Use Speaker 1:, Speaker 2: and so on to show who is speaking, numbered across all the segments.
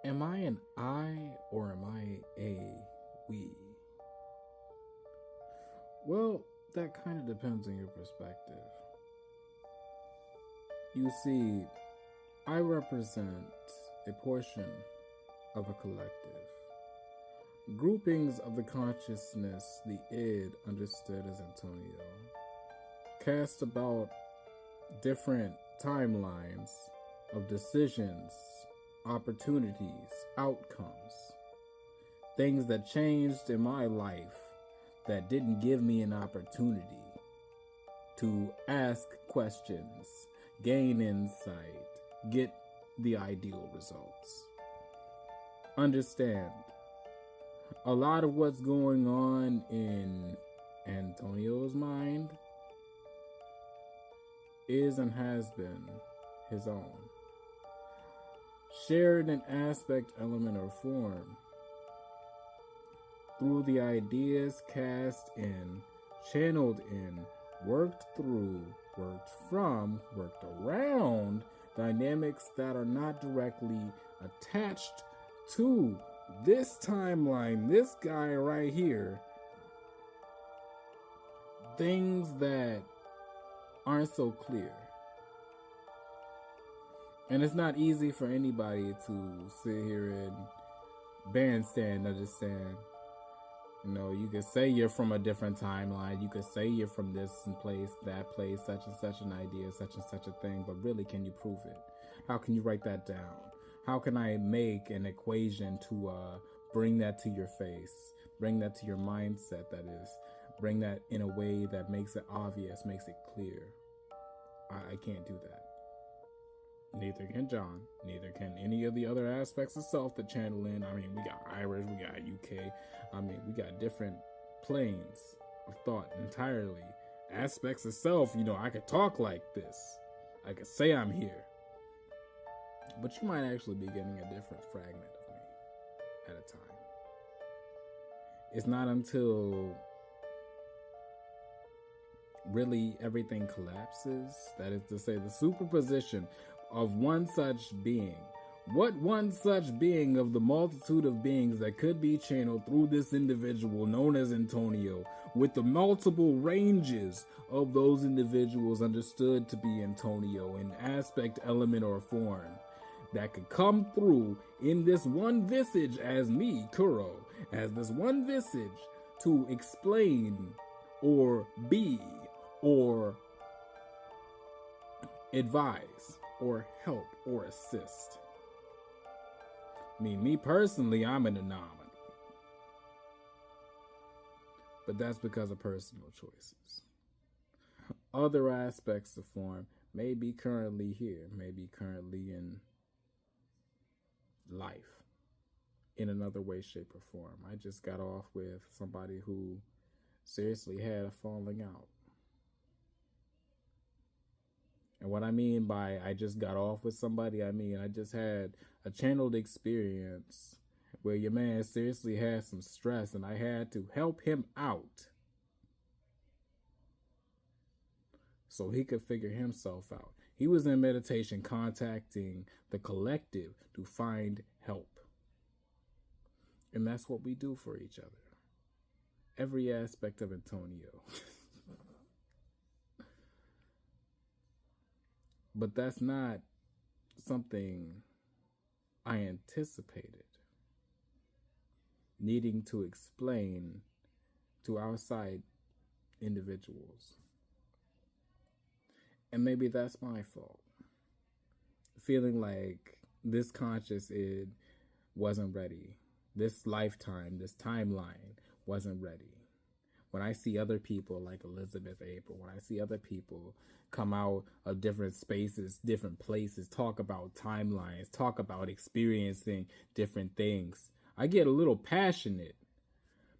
Speaker 1: Am I an I or am I a we? Well, that kind of depends on your perspective. You see, I represent a portion of a collective. Groupings of the consciousness, the id, understood as Antonio, cast about different timelines of decisions, opportunities, outcomes, things that changed in my life that didn't give me an opportunity to ask questions, gain insight, get the ideal results. Understand, a lot of what's going on in Antonio's mind is and has been his own. Shared in aspect, element, or form through the ideas cast in, channeled in, worked through, worked from, worked around dynamics that are not directly attached to this timeline, this guy right here. Things that aren't so clear. And it's not easy for anybody to sit here and bandstand, understand. You know, you could say you're from a different timeline. You could say you're from this place, that place, such and such an idea, such and such a thing. But really, can you prove it? How can you write that down? How can I make an equation to bring that to your face? Bring that to your mindset, that is. Bring that in a way that makes it obvious, makes it clear. I can't do that. Neither can John. Neither can any of the other aspects of self that channel in. I mean, we got Irish, we got UK. I mean, we got different planes of thought entirely. Aspects of self, you know, I could talk like this. I could say I'm here. But you might actually be getting a different fragment of me at a time. It's not until really everything collapses, that is to say, the superposition of one such being. What one such being of the multitude of beings that could be channeled through this individual known as Antonio, with the multiple ranges of those individuals understood to be Antonio in aspect, element, or form, that could come through in this one visage as me, Kuro, as this one visage to explain or be or advise or help or assist. I mean, me personally, I'm an anomaly. But that's because of personal choices. Other aspects of form may be currently here, may be currently in life in another way, shape, or form. I just got off with somebody who seriously had a falling out. And what I mean by I just got off with somebody, I mean I just had a channeled experience where your man seriously had some stress and I had to help him out so he could figure himself out. He was in meditation contacting the collective to find help. And that's what we do for each other. Every aspect of Antonio. But that's not something I anticipated needing to explain to outside individuals. And maybe that's my fault. Feeling like this conscious id wasn't ready. This lifetime, this timeline wasn't ready. When I see other people like Elizabeth April, when I see other people come out of different spaces, different places, talk about timelines, talk about experiencing different things, I get a little passionate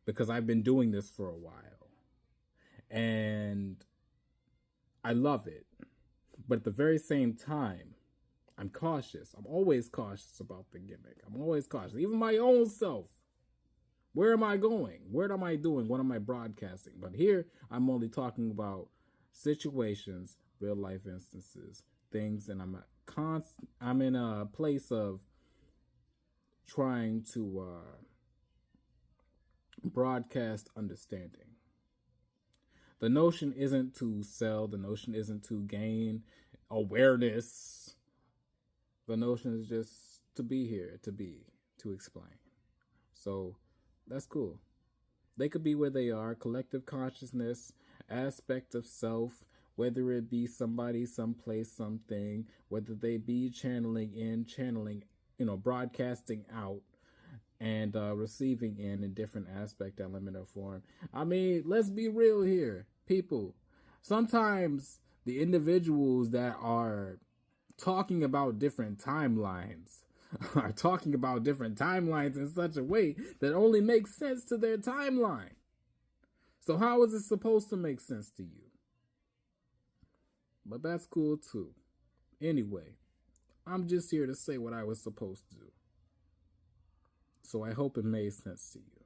Speaker 1: because I've been doing this for a while. And I love it. But at the very same time, I'm cautious. I'm always cautious about the gimmick. I'm always cautious. Even my own self. Where am I going? What am I doing? What am I broadcasting? But here, I'm only talking about situations, real life instances, things, and I'm in a place of trying to broadcast understanding. The notion isn't to sell, the notion isn't to gain awareness. The notion is just to be here, to explain. So that's cool. They could be where they are, collective consciousness, aspect of self, whether it be somebody, someplace, something, whether they be channeling in, broadcasting out, and receiving in different aspect, element, or form. I mean, let's be real here, people. Sometimes the individuals that are talking about different timelines are talking about different timelines in such a way that only makes sense to their timeline. So how is it supposed to make sense to you? But that's cool too. Anyway, I'm just here to say what I was supposed to do. So I hope it made sense to you.